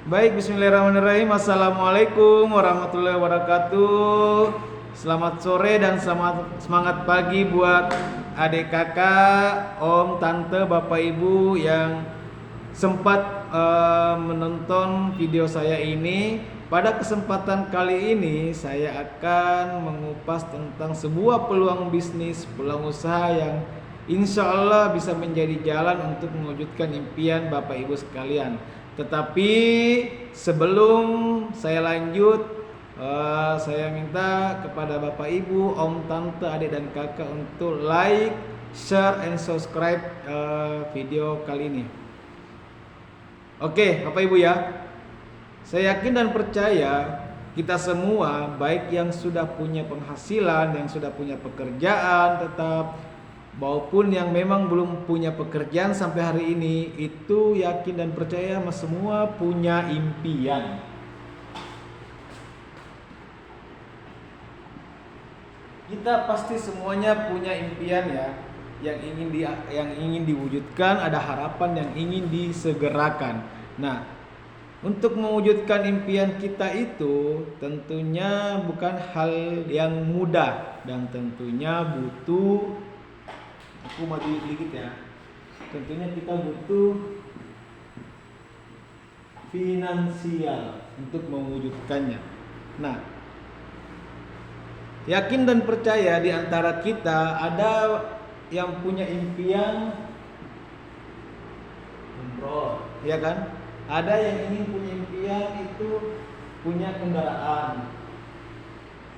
Baik, bismillahirrahmanirrahim. Assalamualaikum warahmatullahi wabarakatuh. Selamat sore dan semangat pagi buat adik kakak, om, tante, bapak, ibu yang sempat menonton video saya ini. Pada kesempatan kali ini saya akan mengupas tentang sebuah peluang bisnis, peluang usaha yang insya Allah bisa menjadi jalan untuk mewujudkan impian bapak ibu sekalian. Tetapi sebelum saya lanjut, saya minta kepada bapak ibu, om, tante, adik dan kakak untuk like, share, and subscribe video kali ini. Oke, bapak ibu ya, saya yakin dan percaya kita semua, baik yang sudah punya penghasilan, yang sudah punya pekerjaan tetap, maupun yang memang belum punya pekerjaan sampai hari ini, itu yakin dan percaya semua punya impian. Kita pasti semuanya punya impian ya, yang ingin diwujudkan, ada harapan yang ingin disegerakan. Nah, untuk mewujudkan impian kita itu tentunya bukan hal yang mudah dan tentunya butuh, aku maju dikit ya, tentunya kita butuh finansial untuk mewujudkannya. Nah, yakin dan percaya di antara kita ada yang punya impian umroh, ya kan? Ada yang ingin punya impian itu punya kendaraan,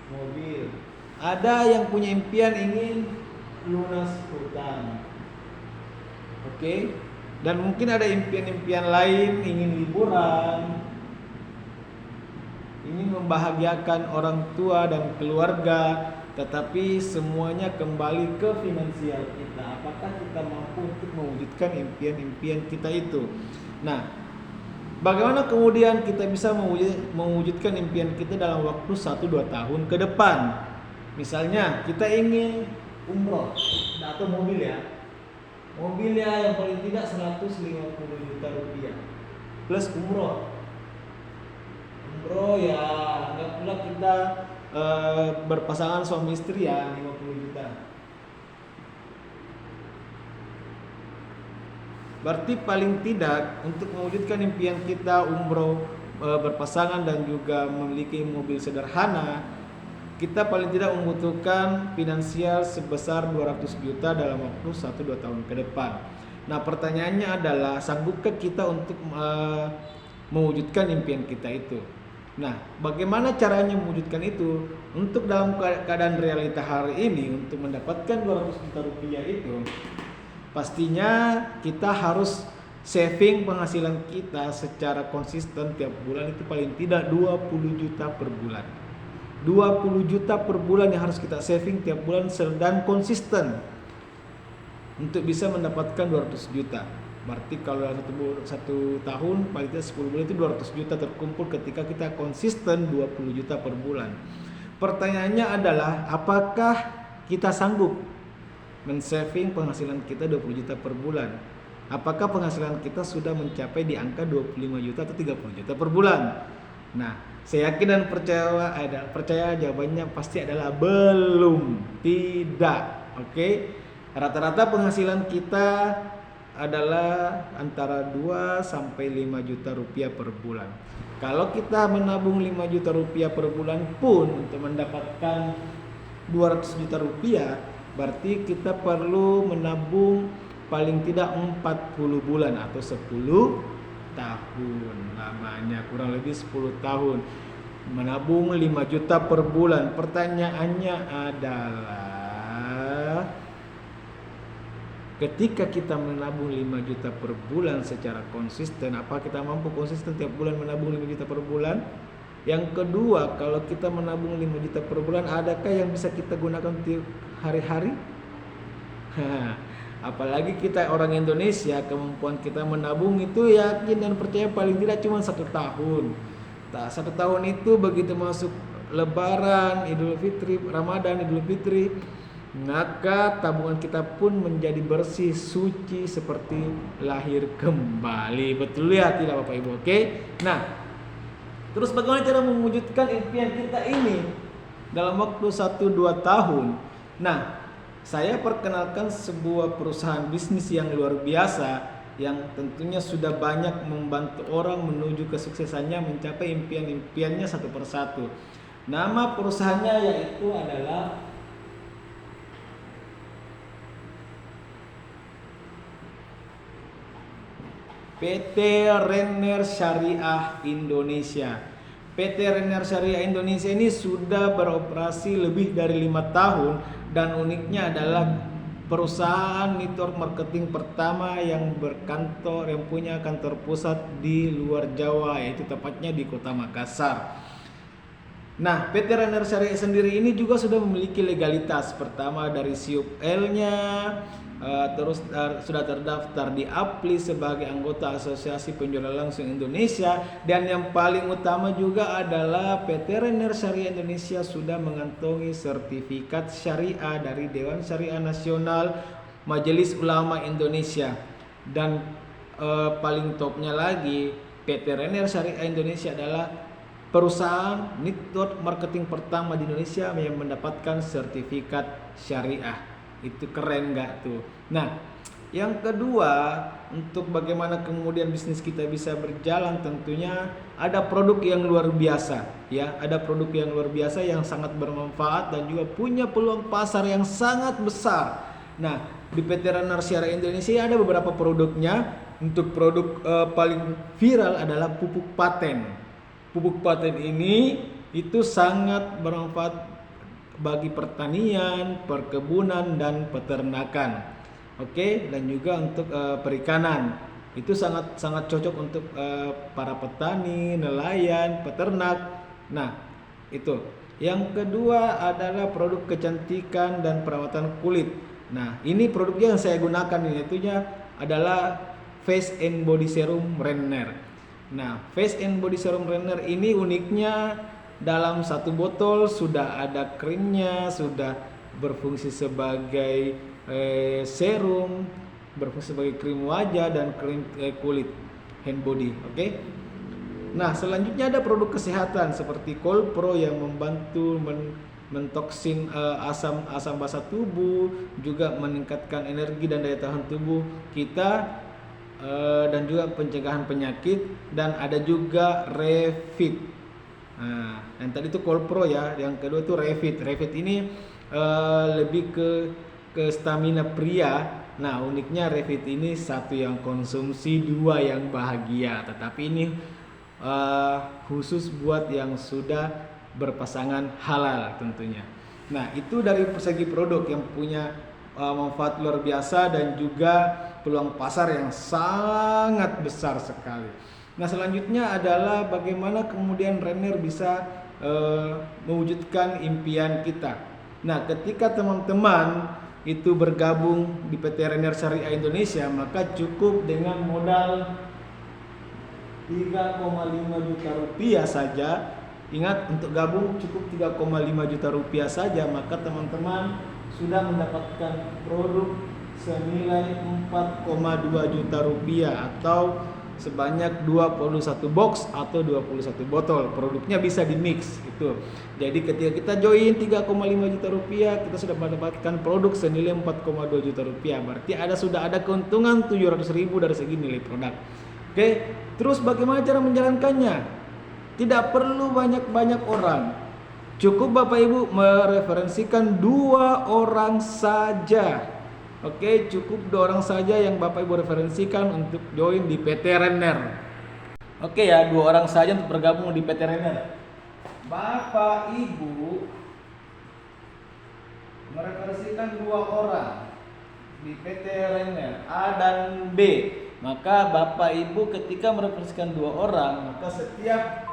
mobil. Ada yang punya impian ingin lunas hutang. Oke? Dan mungkin ada impian-impian lain, ingin liburan, ingin membahagiakan orang tua dan keluarga, tetapi semuanya kembali ke finansial kita. Apakah kita mampu untuk mewujudkan impian-impian kita itu? Nah, bagaimana kemudian kita bisa mewujudkan impian kita dalam waktu 1-2 tahun ke depan? Misalnya kita ingin umroh atau mobil ya. Mobil ya yang paling tidak 150 juta rupiah plus umroh. Umroh ya nggak pula kita berpasangan suami istri ya 50 juta. Berarti paling tidak untuk mewujudkan impian kita umroh, berpasangan dan juga memiliki mobil sederhana, kita paling tidak membutuhkan finansial sebesar 200 juta dalam waktu 1-2 tahun ke depan. Nah, pertanyaannya adalah sanggupkah kita untuk mewujudkan impian kita itu? Nah, bagaimana caranya mewujudkan itu? Untuk dalam keadaan realita hari ini, untuk mendapatkan 200 juta rupiah itu, pastinya kita harus saving penghasilan kita secara konsisten tiap bulan itu paling tidak 20 juta per bulan. 20 juta per bulan yang harus kita saving tiap bulan dan konsisten untuk bisa mendapatkan 200 juta. Berarti kalau dalam satu tahun paling tidak 10 bulan itu 200 juta terkumpul ketika kita konsisten 20 juta per bulan. Pertanyaannya adalah apakah kita sanggup men-saving penghasilan kita 20 juta per bulan? Apakah penghasilan kita sudah mencapai di angka 25 juta atau 30 juta per bulan? Nah, saya yakin dan percaya jawabannya pasti adalah belum, tidak. Oke. Rata-rata penghasilan kita adalah antara 2 sampai 5 juta rupiah per bulan. Kalau kita menabung 5 juta rupiah per bulan pun untuk mendapatkan 200 juta rupiah, berarti kita perlu menabung paling tidak 40 bulan atau 10 tahun lamanya, kurang lebih 10 tahun menabung 5 juta per bulan. Pertanyaannya adalah ketika kita menabung 5 juta per bulan secara konsisten, apa kita mampu konsisten tiap bulan menabung 5 juta per bulan? Yang kedua, kalau kita menabung 5 juta per bulan, adakah yang bisa kita gunakan tiap hari-hari? Apalagi kita orang Indonesia, kemampuan kita menabung itu yakin dan percaya paling tidak cuma 1 tahun. Nah, 1 tahun itu begitu masuk Lebaran, Idul Fitri, Ramadan, Idul Fitri, maka tabungan kita pun menjadi bersih, suci seperti lahir kembali. Betul ya tidak Bapak Ibu? Oke. Nah, terus bagaimana cara mewujudkan impian kita ini dalam waktu 1-2 tahun? Nah, saya perkenalkan sebuah perusahaan bisnis yang luar biasa yang tentunya sudah banyak membantu orang menuju kesuksesannya mencapai impian-impiannya satu persatu. Nama perusahaannya yaitu adalah PT Renner Syariah Indonesia. PT Renner Syariah Indonesia ini sudah beroperasi lebih dari 5 tahun dan uniknya adalah perusahaan network marketing pertama yang punya kantor pusat di luar Jawa, yaitu tepatnya di Kota Makassar. Nah, PT Renner Syariah sendiri ini juga sudah memiliki legalitas. Pertama dari SIUP-L-nya, terus sudah terdaftar di APLI sebagai anggota Asosiasi Penjual Langsung Indonesia, dan yang paling utama juga adalah PT Renner Syariah Indonesia sudah mengantongi sertifikat syariah dari Dewan Syariah Nasional Majelis Ulama Indonesia. Dan paling topnya lagi, PT Renner Syariah Indonesia adalah perusahaan network marketing pertama di Indonesia yang mendapatkan sertifikat syariah. Itu keren nggak tuh? Nah, yang kedua, untuk bagaimana kemudian bisnis kita bisa berjalan, tentunya ada produk yang luar biasa, ya. Ada produk yang luar biasa yang sangat bermanfaat dan juga punya peluang pasar yang sangat besar. Nah, di PT Renner Syariah Indonesia ada beberapa produknya. Untuk produk paling viral adalah pupuk paten. Pupuk paten ini itu sangat bermanfaat bagi pertanian, perkebunan, dan peternakan. Oke, dan juga untuk perikanan. Itu sangat cocok untuk para petani, nelayan, peternak. Nah, itu. Yang kedua adalah produk kecantikan dan perawatan kulit. Nah, ini produknya yang saya gunakan ini itunya adalah Face and Body Serum Renner. Nah, Face and Body Serum Renner ini uniknya dalam satu botol sudah ada krimnya, sudah berfungsi sebagai serum, berfungsi sebagai krim wajah dan krim kulit, hand body. Oke. Nah, selanjutnya ada produk kesehatan seperti Colpro yang membantu mentoksin asam basa tubuh, juga meningkatkan energi dan daya tahan tubuh kita, dan juga pencegahan penyakit. Dan ada juga Revit. Nah, yang tadi itu Colpro ya, yang kedua itu Revit. Revit ini lebih ke stamina pria. Nah, uniknya Revit ini satu yang konsumsi, dua yang bahagia. Tetapi ini khusus buat yang sudah berpasangan halal tentunya. Nah, itu dari segi produk yang punya manfaat luar biasa dan juga peluang pasar yang sangat besar sekali. Nah, selanjutnya adalah bagaimana kemudian Renner bisa mewujudkan impian kita. Nah, ketika teman-teman itu bergabung di PT Renner Syariah Indonesia, maka cukup dengan modal 3,5 juta rupiah saja. Ingat, untuk gabung cukup 3,5 juta rupiah saja, maka teman-teman sudah mendapatkan produk senilai 4,2 juta rupiah atau sebanyak 21 box atau 21 botol. Produknya bisa di mix itu. Jadi ketika kita join 3,5 juta rupiah, kita sudah mendapatkan produk senilai 4,2 juta rupiah. Berarti sudah ada keuntungan 700.000 dari segi nilai produk. Oke, terus bagaimana cara menjalankannya? Tidak perlu banyak-banyak orang. Cukup Bapak Ibu mereferensikan 2 orang saja. Oke, cukup 2 orang saja yang Bapak Ibu referensikan untuk join di PT Renner. Oke ya, 2 orang saja untuk bergabung di PT Renner. Bapak Ibu mereferensikan 2 orang di PT Renner, A dan B. Maka Bapak Ibu ketika mereferensikan 2 orang, maka setiap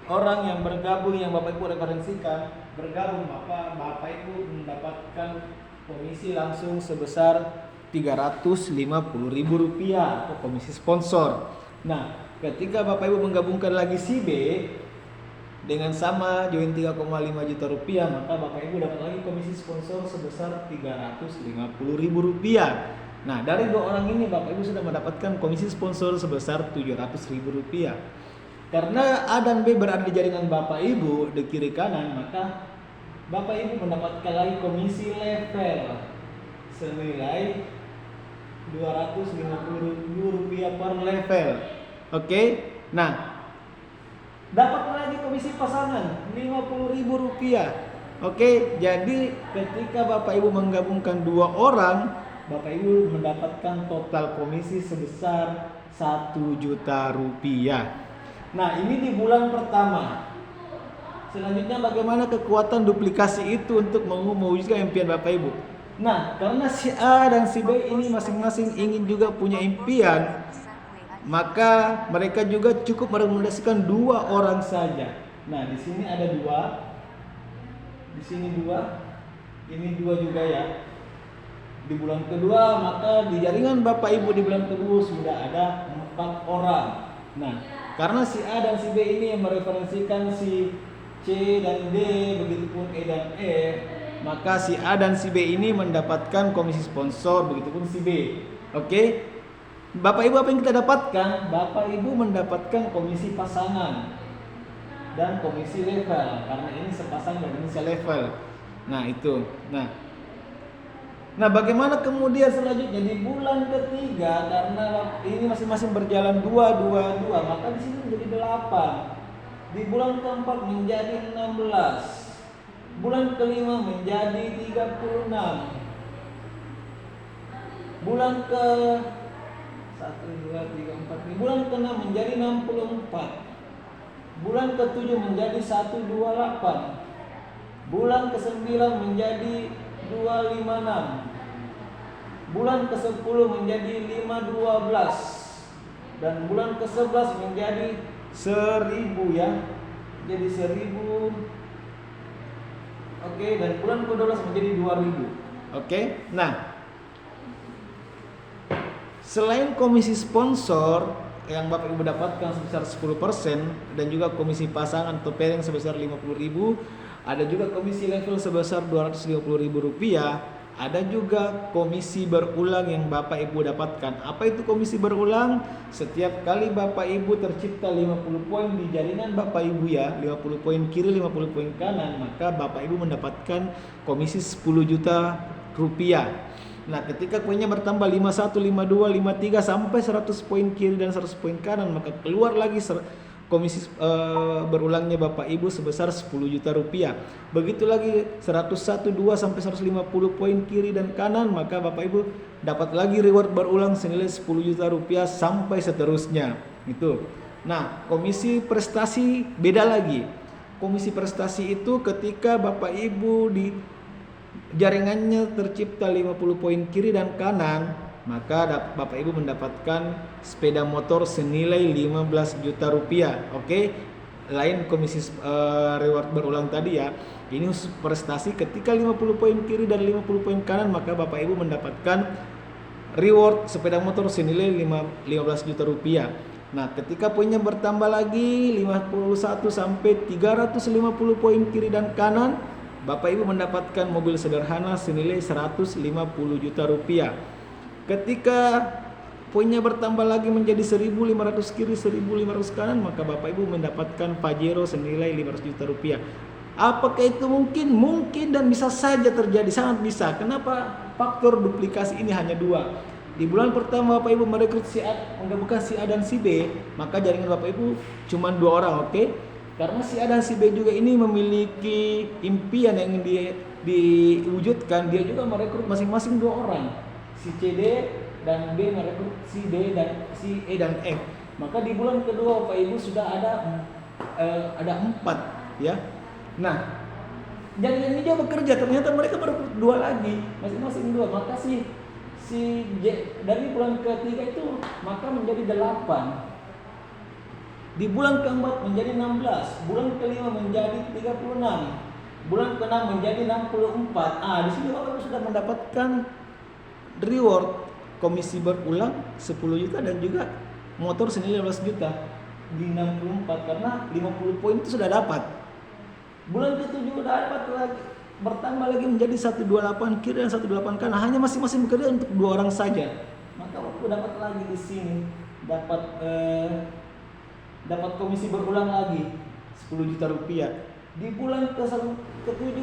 orang yang bergabung yang Bapak Ibu referensikan bergabung, maka Bapak Ibu mendapatkan komisi langsung sebesar 350.000 rupiah atau komisi sponsor. Nah, ketika Bapak Ibu menggabungkan lagi si B, dengan sama join 3,5 juta rupiah, maka Bapak Ibu dapat lagi komisi sponsor sebesar 350 ribu rupiah. Nah, dari dua orang ini Bapak Ibu sudah mendapatkan komisi sponsor sebesar 700 ribu rupiah. Karena A dan B berada di jaringan Bapak Ibu di kiri kanan, maka Bapak Ibu mendapatkan lagi komisi level senilai 250 ribu rupiah per level. Oke. Nah, dapat lagi komisi pasangan 50 ribu rupiah. Oke, jadi ketika Bapak Ibu menggabungkan dua orang, Bapak Ibu mendapatkan total komisi sebesar 1 juta rupiah. Nah, ini di bulan pertama. Selanjutnya bagaimana kekuatan duplikasi itu untuk mewujudkan impian Bapak Ibu? Nah, karena si A dan si B ini masing-masing ingin juga punya impian, maka mereka juga cukup merekomendasikan dua orang saja. Nah, di sini ada dua, di sini dua, ini dua juga ya. Di bulan kedua, maka di jaringan Bapak Ibu di bulan kedua sudah ada 4 orang. Nah, karena si A dan si B ini yang mereferensikan si C dan D, begitupun E dan F, maka si A dan si B ini mendapatkan komisi sponsor, begitupun si B. Oke. Bapak Ibu apa yang kita dapatkan? Bapak Ibu mendapatkan komisi pasangan dan komisi level, karena ini sepasang dan ini selevel. Nah, itu. Nah, bagaimana kemudian selanjutnya di bulan ketiga, karena ini masing-masing berjalan 2, maka di sini menjadi 8. Di bulan keempat menjadi 16. Bulan kelima menjadi 36. Bulan ke 1, 2, 3, 4. Di bulan ke-6 menjadi 64. Bulan ke-7 menjadi 128. Bulan ke-9 menjadi 256. Bulan ke-10 menjadi 512. Dan bulan ke-11 menjadi 1000 ya. Jadi 1000. Oke, dan bulan ke-12 menjadi 2000. Oke. Nah, selain komisi sponsor yang Bapak Ibu dapatkan sebesar 10% dan juga komisi pasangan atau pairing sebesar 50.000, ada juga komisi level sebesar 250.000 rupiah, ada juga komisi berulang yang Bapak Ibu dapatkan. Apa itu komisi berulang? Setiap kali Bapak Ibu tercipta 50 poin di jaringan Bapak Ibu ya, 50 poin kiri, 50 poin kanan, maka Bapak Ibu mendapatkan komisi 10 juta rupiah. Nah, ketika poinnya bertambah 51, 52, 53 sampai 100 poin kiri dan 100 poin kanan, maka keluar lagi komisi berulangnya Bapak Ibu sebesar 10 juta rupiah. Begitu lagi 101, 2 sampai 150 poin kiri dan kanan, maka Bapak Ibu dapat lagi reward berulang senilai 10 juta rupiah sampai seterusnya. Itu. Nah, komisi prestasi beda lagi. Komisi prestasi itu ketika Bapak Ibu di jaringannya tercipta 50 poin kiri dan kanan, maka Bapak Ibu mendapatkan sepeda motor senilai 15 juta rupiah. Oke. Lain komisi reward berulang tadi ya. Ini prestasi ketika 50 poin kiri dan 50 poin kanan, maka Bapak Ibu mendapatkan reward sepeda motor senilai 15 juta rupiah. Nah, ketika poinnya bertambah lagi 51 sampai 350 poin kiri dan kanan, Bapak Ibu mendapatkan mobil sederhana senilai 150 juta rupiah. Ketika poinnya bertambah lagi menjadi 1.500 kiri, 1.500 kanan, maka Bapak Ibu mendapatkan Pajero senilai 500 juta rupiah. Apakah itu mungkin? Mungkin dan bisa saja terjadi, sangat bisa. Kenapa? Faktor duplikasi ini hanya 2. Di bulan pertama Bapak Ibu merekrut si A, menggabungkan si A dan si B, maka jaringan Bapak Ibu cuma 2 orang, oke? Karena si A dan si B juga ini memiliki impian yang ingin diwujudkan, dia juga merekrut masing-masing 2 orang. Si C, D dan B merekrut si D dan si E dan F. Maka di bulan kedua Bapak Ibu sudah ada 4 ya. Nah, jaringan ini dia bekerja, ternyata mereka merekrut 2 lagi, masing-masing 2. Maka si J dari bulan ketiga itu maka menjadi 8. Di bulan keempat menjadi 16, bulan kelima menjadi 36, bulan keenam menjadi 64. Di sini Bapak sudah mendapatkan reward komisi berulang 10 juta dan juga motor senilai 15 juta. di 64 karena 50 poin itu sudah dapat. Bulan ke-7 dapat lagi, bertambah lagi menjadi 128 kiri dan 128 kanan, hanya masing-masing bekerja untuk 2 orang saja. Maka aku dapat lagi di sini, dapat komisi berulang lagi 10 juta rupiah. Di bulan ke-7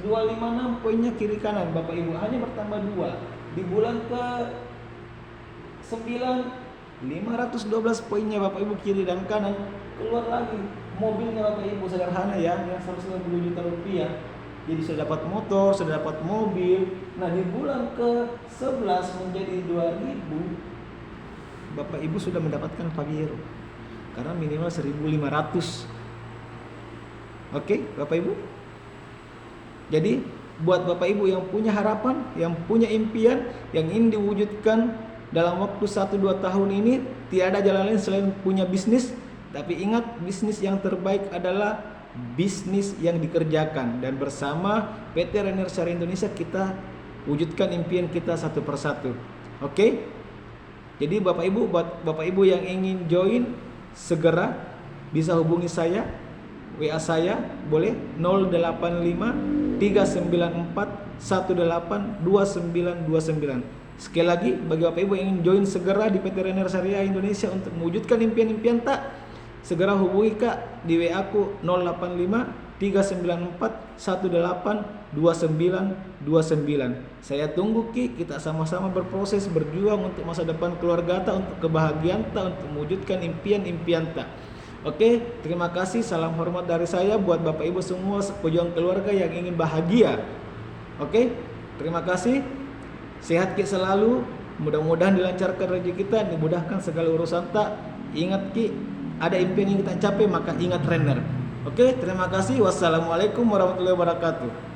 256 poinnya kiri kanan Bapak Ibu, hanya bertambah 2. Di bulan ke-9 512 poinnya Bapak Ibu kiri dan kanan, keluar lagi mobilnya Bapak Ibu, sederhana ya, yang 190 juta rupiah. Jadi sudah dapat motor, sudah dapat mobil. Nah di bulan ke-11 menjadi 2000, Bapak Ibu sudah mendapatkan Pajero karena minimal 1.500. Oke Bapak Ibu. Jadi buat Bapak Ibu yang punya harapan, yang punya impian, yang ingin diwujudkan dalam waktu 1-2 tahun ini, tiada jalan lain selain punya bisnis. Tapi ingat, bisnis yang terbaik adalah bisnis yang dikerjakan. Dan bersama PT Rainier Syariah Indonesia kita wujudkan impian kita satu persatu. Oke? Jadi buat Bapak Ibu yang ingin join, segera bisa hubungi saya, WA saya boleh 085 394 18 2929. Sekali lagi, bagi Bapak Ibu yang ingin join segera di PT Rainier Syariah Indonesia untuk mewujudkan impian-impian tak, segera hubungi Kak di WA aku 085 394 18 2929. Saya tunggu Ki, kita sama-sama berproses berjuang untuk masa depan keluarga tak, untuk kebahagiaan tak, untuk mewujudkan impian-impian tak. Oke, terima kasih, salam hormat dari saya buat Bapak Ibu semua pejuang keluarga yang ingin bahagia. Oke, terima kasih. Sehat Ki selalu, mudah-mudahan dilancarkan rezeki kita, dimudahkan segala urusan tak. Ingat Ki, ada impian yang kita capai, maka ingat Rainier. Oke, terima kasih. Wassalamualaikum warahmatullahi wabarakatuh.